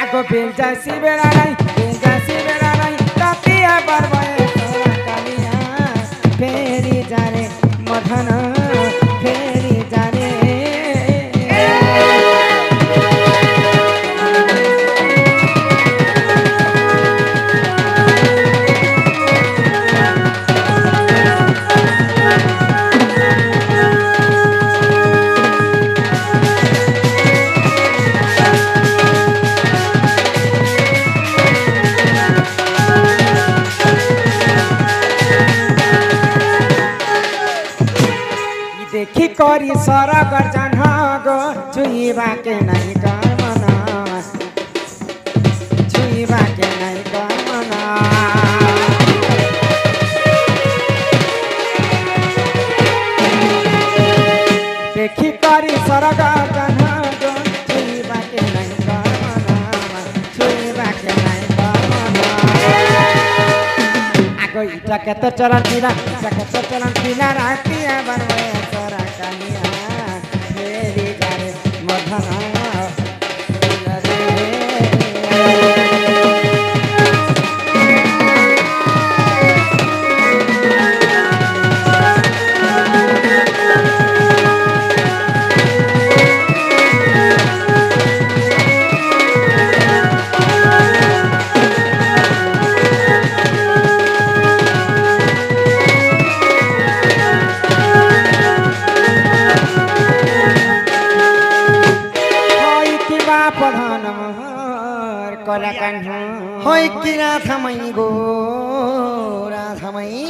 आगो बेलजासी बेड़ा नहीं बेलजासी बेड़ा नहीं तातिया बरबए तोरा कालिया फेरी जारे मधन फेरी जारे देखी करी सरग जन्हग छुईबा के नहीं कामना छुईबा के नहीं कामना देखी करी सरग जन्हग छुईबा के नहीं कामना छुईबा के नहीं कामना आगो इटा के तो चलन पीला इटा के तो चलन पीला रातिया बनवे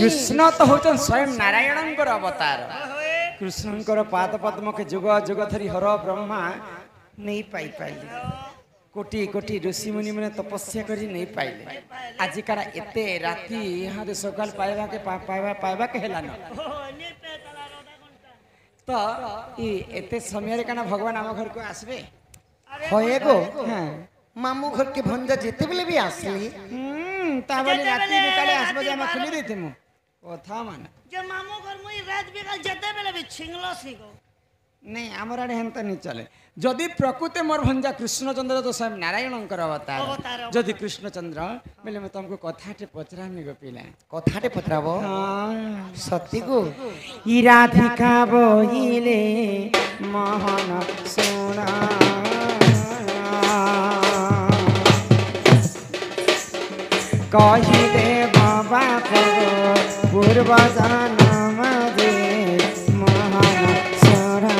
कृष्ण तो होचन स्वयं नारायण अवतार कृष्ण पाद पद्म के जुग जुग थरी हर ब्रह्मा नहीं पाई पाइले कोटि कोटि ऋषि मुनि मैंने तपस्या करी नहीं पाइले आजिकार एते राति यहाँ सकाल पाइबा के पाइबा के हेला न तो एते समय कना भगवान आम घर को आसबे होए गो मामू घर के भंजा जेते बेले भी आसली ताबली राति निकाले आसबो जे हम खुली देते मु कथा माने जे मामू घर मुई रात बिकाल जेते बेले भी छिंगलो सिगो नहीं आमर आड़े हेंता नहीं चले जदि प्रकृति मोर भंजा कृष्णचंद्र तो स्वयं नारायण अवतार जदि कृष्णचंद्र बोले मैं तुमको कथाटे पचरामी गोपिला कथाटे पचराबो सत्य को ई राधिका बोइले मोहन सोना कही दे बाबा पूर्व जन्म दे मोहन सोना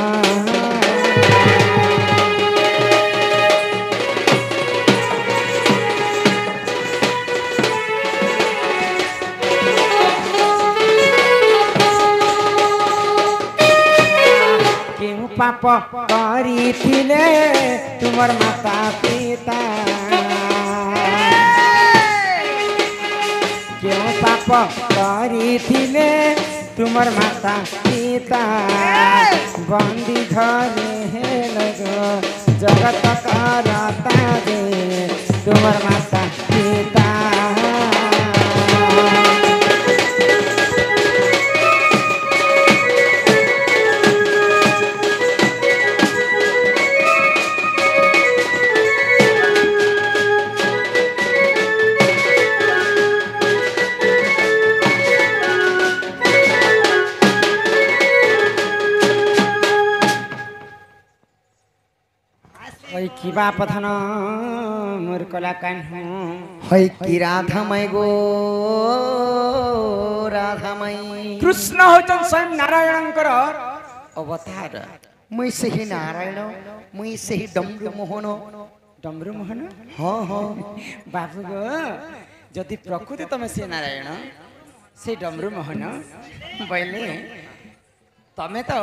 क्यों पाप करी थिले तुमर माता पिता क्यों पाप करी थिले तुमर माता पिता बंदी घरे है लगो जगत करता दे तुमर माता पिता किबा पथन मोर कला कान है कि राधामय गो राधामय कृष्ण होचन स्वयं नारायण अवतार मुई से ही नारायण मुई से ही डमरू मोहन हाँ हाँ बाबू गो जदि प्रकृति तमे से नारायण से डमरू मोहन बोले तमे तो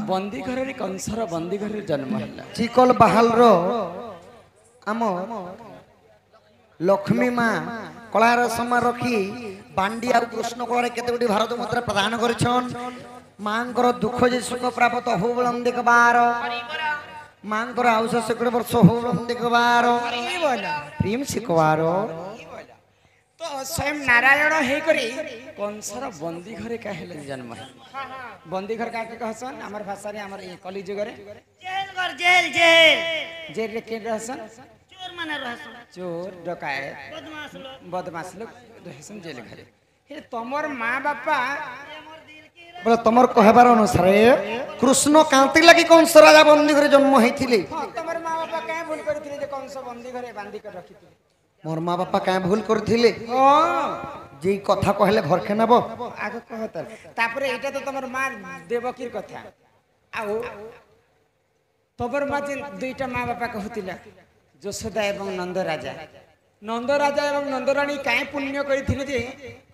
बंदी घर कंसर बंदी घर जन्म है चिकल बाहाल रो आम लक्ष्मी माँ कलार समा रखी बांडी आ कृष्ण कलार केते गुडी भारत मुद्रा प्रदान करछन मांकर दुख जे सुख प्राप्त हो बलम देखबार मांकर आउस सेकड़ वर्ष हो बलम देखबार प्रेम सिकवार तो स्वयं नारायण हे करी कंसर बंदी घरे का हेले जन्म है बंदी घर का कहसन हमर भाषा रे हमर कली जुग रे जेल घर जेल जेल जेल रे के रहसन चोर माने रहसन चोर डकायत बदमाश लोग बदमाश लोग रहसन जेल घरे हे तमर माँ बापा बोले तुमर कहबार अनुसार कृष्ण कांति लगी कंस राजा बंदी करे जन्म होइथिले हाँ तमर माँ बापा क्या भूल करथिले जे कंस बंदी घरे बांधी कर रखिथिले मोर माँ बापा क्या भूल करथिले हाँ जे कथा कहले घर के नब आगे कहतर तापरे एटा तो तमर माँ देवकीर कथा आउ तमर माँ जे दुईटा माँ बापा कहतिला यशोदा एवं नंद राजा एवं नंदराणी काहे पुण्य करथिले जे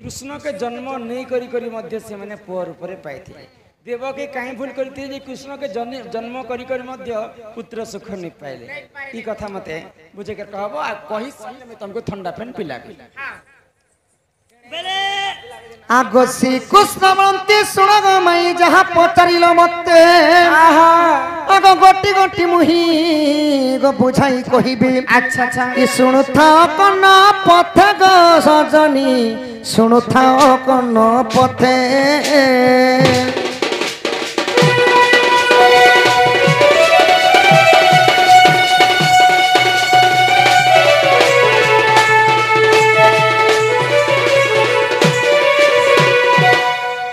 कृष्ण के जन्म नहीं करी करी मध्य से माने पुଅ रूपरे पाइथिले देवकी काहे भूल करथिले जे कृष्ण के जन्म करी करी मध्य पुत्र सुख नहीं पाइले ई कथा मते बुझे के कहबो आ कहि संगे में तुमको ठंडा पेन पिला बेले आगो श्री कृष्ण बंती सुन गो मई जहाँ पचारिल मते आगो गोटी गोटी मुही गो बुझाई कहिबी अच्छा अच्छा ई सुनुथा कन पथे गो सजनी सुनुथा कन पथे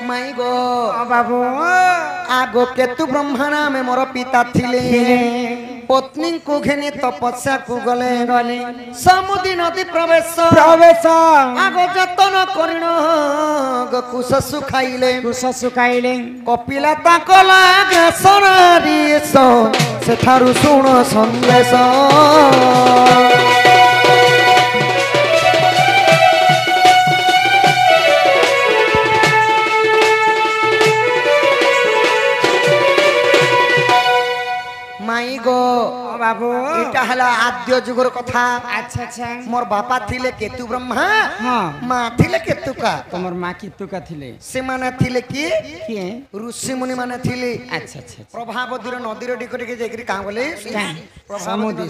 माई गो बाबू आगो केतु ब्रह्मणा में मोर पिता थिले पत्नी को घेनी तपस्या को गले समुद्री नदी प्रवेश आगो जतन करिण गो कुश सुखाइले कपिला ताकला ग्रासरी से थारु शुण संदेश माई गो बाबू इटा हला आद्य जुगर कथा अच्छा अच्छा मोर बापा थिले केतु ब्रह्मा हाँ माँ थिले केतुका तमर माँ की तुका थिले से माने थिले कि किए ऋषि मुनि माने थिले अच्छा अच्छा प्रभावदीर नदीर टिके जाइकरी कां बोले समुद्री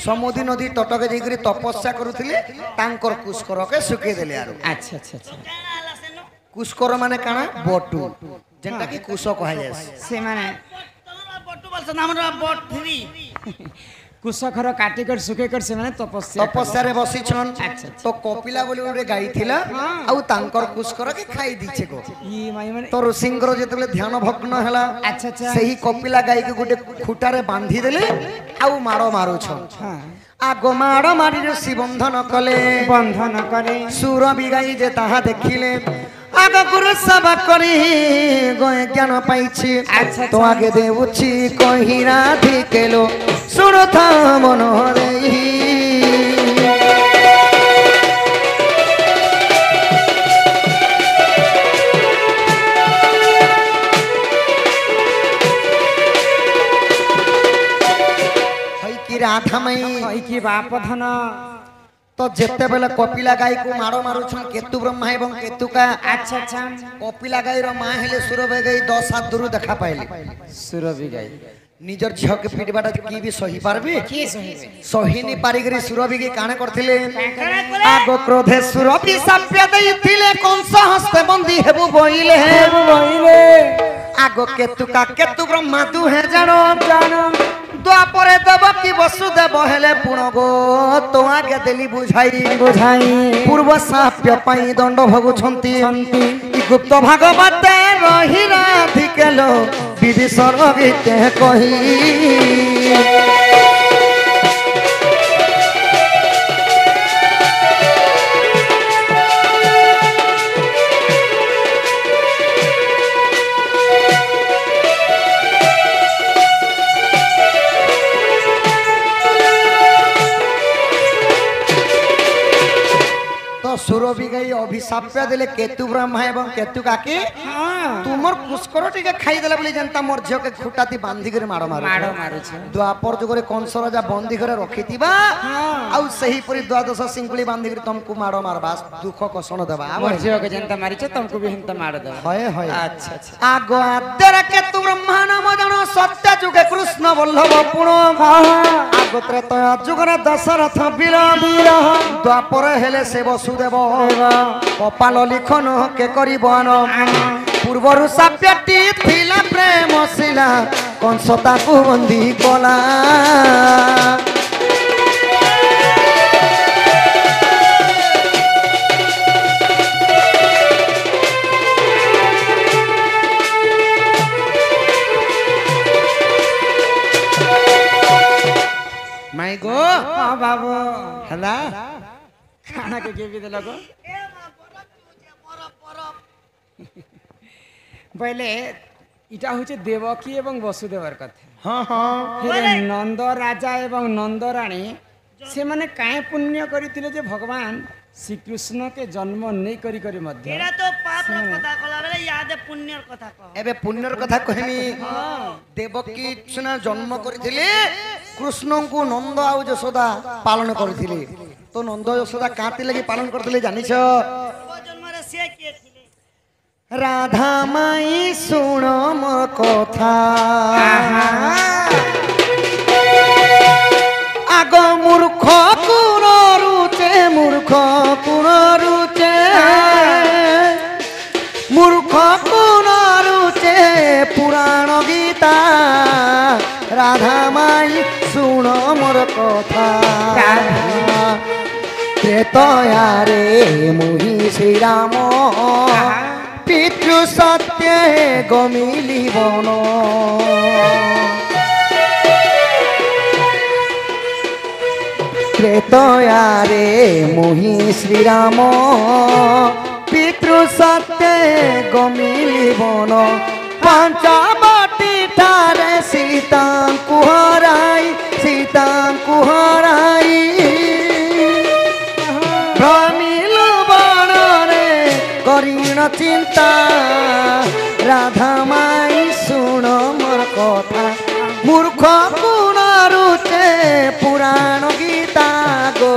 समुद्री नदी तटके जाइकरी तपस्या करूथिले तांकर कुस्कर के सुके देले आरो अच्छा अच्छा अच्छा काना हला सेनो कुस्कर माने काना बटू जेंटा कि कुश कहा जाय से माने तमरा बट्टू बलसन हमरा बट थ्री कुशखर काटी कर सुखे कर से माने तपस्या तपस्या रे बसिछन अच्छा। तो कपिला बोली गोटे गाई थिला आउ तांकर कुस्कर के खाई दिछे को ई माई माने तो ऋषिंकर जेतले ध्यान भग्न हला अच्छा अच्छा सही कपिला गाई के गोटे खुटारे बांधी देले आउ मारो मारुछन हाँ आगो मारो मारी ऋषि बंधन कले बंधन करे सुर बिगाई जे ताहा देखिले आग गुरु सभा करी गए ज्ञान पाइछि अच्छा, तो आगे देउछि कहि राधिकेलो सुनो था मन देई हई कि राधा मई कई की बाप धन तो जेते बेले कपिला गाई को मारो मारुछन केतु ब्रह्मा एवं केतु का अच्छा अच्छा कपिला गाई रो मां हेले सुरभे गई 10 हाथ दूर देखा पाइली सुरभि गाई निजर झियो के पिटबाटा की भी सही पारबी की सही सही नि पारिगरी सुरभि के काने करथिले काना करे आगो क्रोधे सुरभि साप्य दैथिले कंस हस्ते बंदी हेबु बोइले बहिले आगो केतु ब्रह्मा तू है जानो जानो द्वापरे देव की वसुदेव हेले पुण गो तो आगे देली बुझाई बुझाई पूर्व साप्य पाई दंड भगुछंती ई गुप्त भागवत रही राधिकेलो विधि सर्वगीते कही तो सुरभि गई अभिशाप्य देले केतु ब्रह्मा एवं केतु काकी हाँ तुमर पुष्कर टिके खाई देला बोली जनता मोर झियो के खुटाती बांधी करे मारो मारो मारो मारुछ द्वापर जुगरे कंस राजा बंदी करे रखितिबा आउ सही परी द्वादश सिंकुली बांधी करे तुमको मारो मारबा दुख कषण देबा मर्जियो के जनता मारिछ तुमको भी हिंता मार दो हय हय अच्छा अच्छा आगो आद्यर केतु ब्रह्मा नाम जन सत्य जुगे कृष्ण वल्लभ पुण आगो त्रेतय जुगरे दशरथ वीर द्वापर हेले से वसुदेव कपाल लिखन के करिबन पूर्वरु साप्यटी थिला प्रेम शिला कंस ताकू बंदी कला हाँ बाबू हला खाना के भी देल को ए मां बरफ पिउछे बरफ बरफ पहले इटा होचे देवकी एवं वसुदेवर कथा हाँ हाँ फिर नंद राजा एवं नंद रानी से माने काहे पुण्य करिथिले जे भगवान श्री कृष्ण के जन्म नहीं करी करी मध्य एरा तो पाप रो कथा कला बेले याद पुण्यर कथा कह एबे पुण्यर कथा कहमी देवकी सुना जन्म करथिले कृष्ण को नंद आउ यशोदा पालन करथिले तो नंद यशोदा काती लगी पालन करथिले जानिछ वो जन्म रे से के थिले राधा माई सुन मोर कथा आग मूर्ख कुन रुचे मूर्ख कुन रुचे मूर्ख कुन रुचे पुराण गीता राधा माई सुन मोर कथा त्रेतया रे मुहि श्रीराम पितृ सत्य गमिली बन त्रेतया रे मुहि श्रीराम पितृ सत्य गमिली बन पंचवटी ठारे सीता कुहराई भ्रमिल बन रे करीण चिंता राधा माई सुन मोर कथा मूर्ख कुण रुचे पुराण गीता गो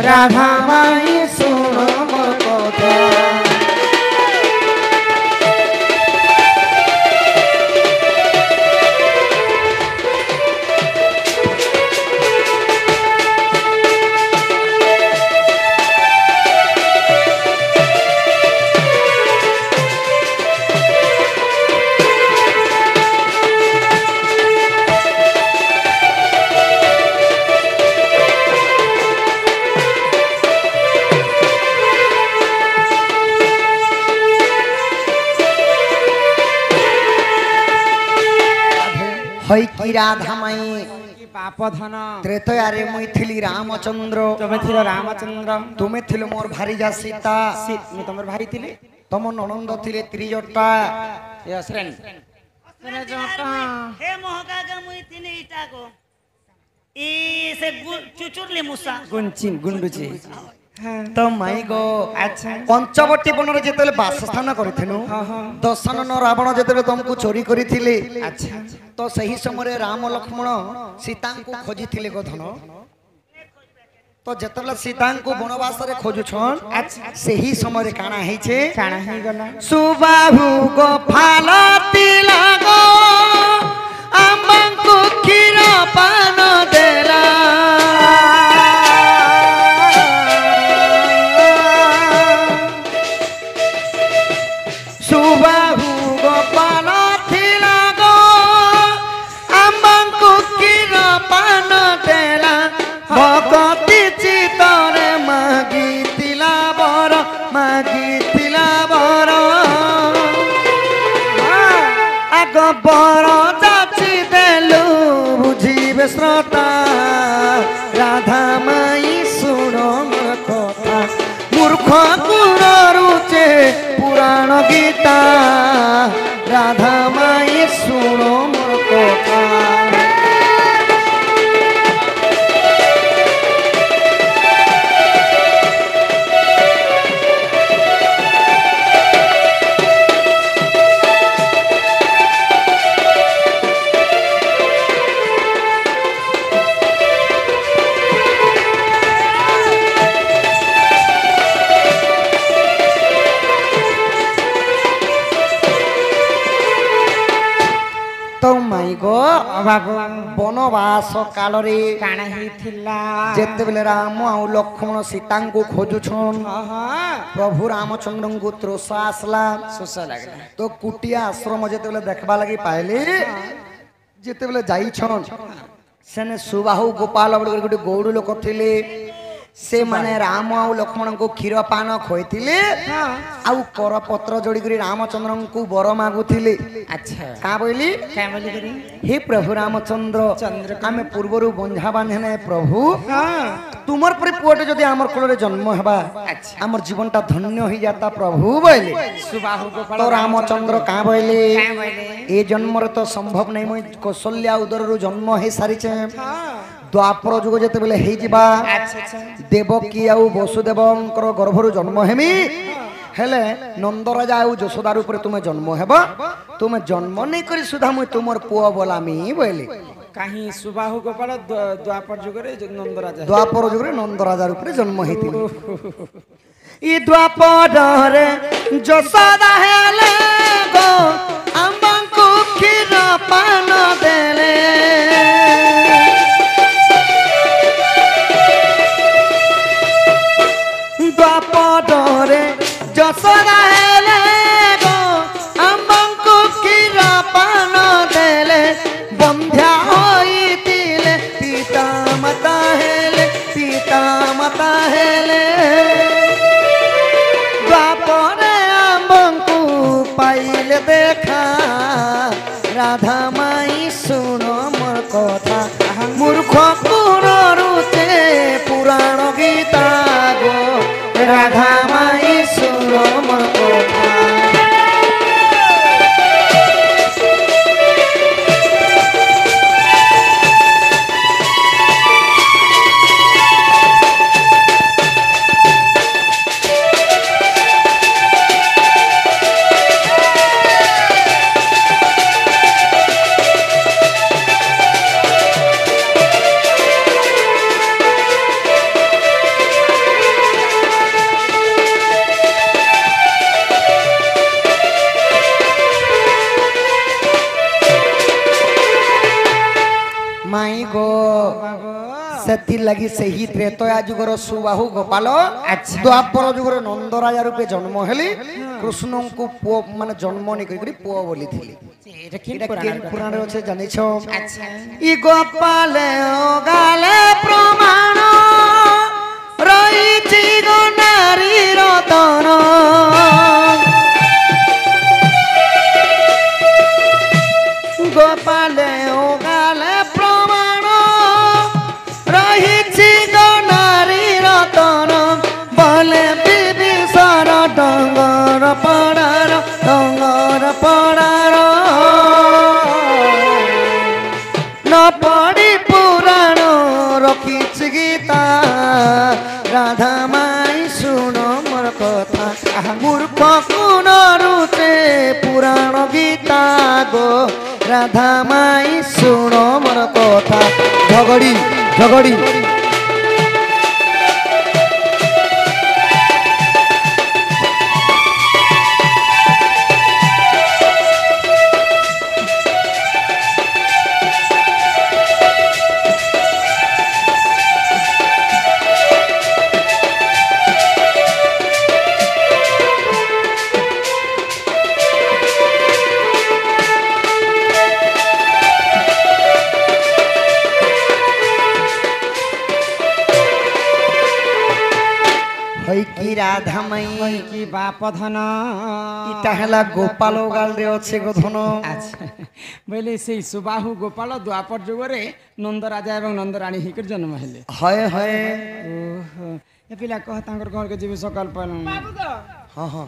राधा माई सुन मोर कथा हई की राधा माई पाप धन त्रेतया रे मुई थिली रामचंद्र तुम्हें थिलो रामचंद्र तुमे थिलो मोर भारीजा सीता मैं तुमर भारी थिली तम ननंद थिले त्रिजटा ये असरेन हे मोहका के मुई तिनी इटा को ई से चुचुरली मुसा गुंचिन गुंडुची तो माई गो अच्छा पंचवटी बनरे जेतेले बासस्थान करिथेनु दशनन रावण जेतेले तुमको चोरी करिथिले अच्छा तो सही समय राम लक्ष्मण सीता को खोजिथिले गो धन तो जेतेले सीता को वनवास रे खोजुछन अच्छा सही समय काना हेछे काना ही गला सुबाहु गो फालती लागो आम्बांको क्षीर पान देला सुबाहु गो फालती लागो आम्बांको क्षीर पान देला भगती चितरे मागितिला बर आग बर जाची देलु बुझिबे श्रोता राधा माई सुन मोर कथा मूर्ख कुण रुचे पुराण गीता राधा माई सुन मोर कथा तो माई गो बाबू बनवास काल रे काना ही थिला जेते बेले राम आ लक्ष्मण सीता को खोजुछन हाँ प्रभु रामचंद्र को त्रोसा आसला सुसा लगला तो कुटिया आश्रम जेते बेले देखबा लगी पाइले जेते बेले जाई छन सेने सुबाहु गोपाल बड़ गोटे गौड़ लोक थिले से माने राम आउ लक्ष्मण को क्षीर पान खोइथिले आउ करपत्र जोड़ी करी रामचंद्र को वर मागुथिले अच्छा का बोली क्या बोली करी हे प्रभु रामचंद्र आमे पूर्वरु बंझा बांधने प्रभु तुमर पर पुअटे जदि हमर कोलरे जन्म हेबा अच्छा हमर जीवनटा धन्य हो जाता प्रभु बोले सुबाहु गोपाल तो रामचंद्र का बोले क्या बोले ए जन्म रे तो संभव नहीं मैं कौशल्या उदररु जन्म हे सारिछे द्वापर जुग जेते बेले हे जिबा अच्छा अच्छा देवकी आउ वसुदेवंकर गर्भरु जन्म हेमी हेले नंदराजा आउ यशोदार ऊपर तुमे जन्म हेबा तुमे जन्म नहीं करी सुधा मुई तुमर पुआ बोलामी बोले कहीं सुबाहु गोपाल द्वापर जुगरे नंदराजा द्वापर जुग रे नंदराजार ऊपर जन्म हेतिले ई द्वापर रे यशोदा हेले गो अम्बांकु क्षीर पान देले द्वापरे यशोदा हेले गो अम्बांकु क्षीर पान देले बंध्या होइतिले पिता माता हेले द्वापरे अम्बांकु पाइले देखा राधा माई सुनो मोर कथा मूर्ख कुरुते पुराण गीता गो राधा माई सुनो मोर कथा माई गो सेथि लगी सही त्रेतया जुगर सुबाहु गोपाल अच्छा। द्वापर जुगर नंदराजा रूपे जन्म हेली कृष्ण को पुओ माने जन्म नहीं करी पुओ बोली थिली এটা কি एटा পুরাণ केन पुराण रे আছে জানিছো আচ্ছা ই গোপালে ও গালে প্রমাণ রইছি গো নারী রতন গোপালে ও গালে প্রমাণ রহিছি গো নারী রতন বলে বিবিসার ডঙ্গর পড়ার ন পড়ি পুরাণ রখিছি গীতা রাধা মাই শুনো মোর কথা মূর্খ কোন রুতে পুরাণ গীতা গো রাধা মাই শুনো মোর কথা ঝগড়ি ঝগড়ি राधा मई কি বাপ ধন ইটা হেলা গোপাল গাল রে আছে গো ধন আচ্ছা বলে সেই সুবাহু গোপাল দ্বাপর যুগরে নন্দ রাজা এবং নন্দ রানী হিকর জন্ম হেলে হয় হয় ওহো এ পিলা কহ তাঙ্কর ঘরকে ଯିବେ ସକାଳ ପାଇଲ ହଁ ହଁ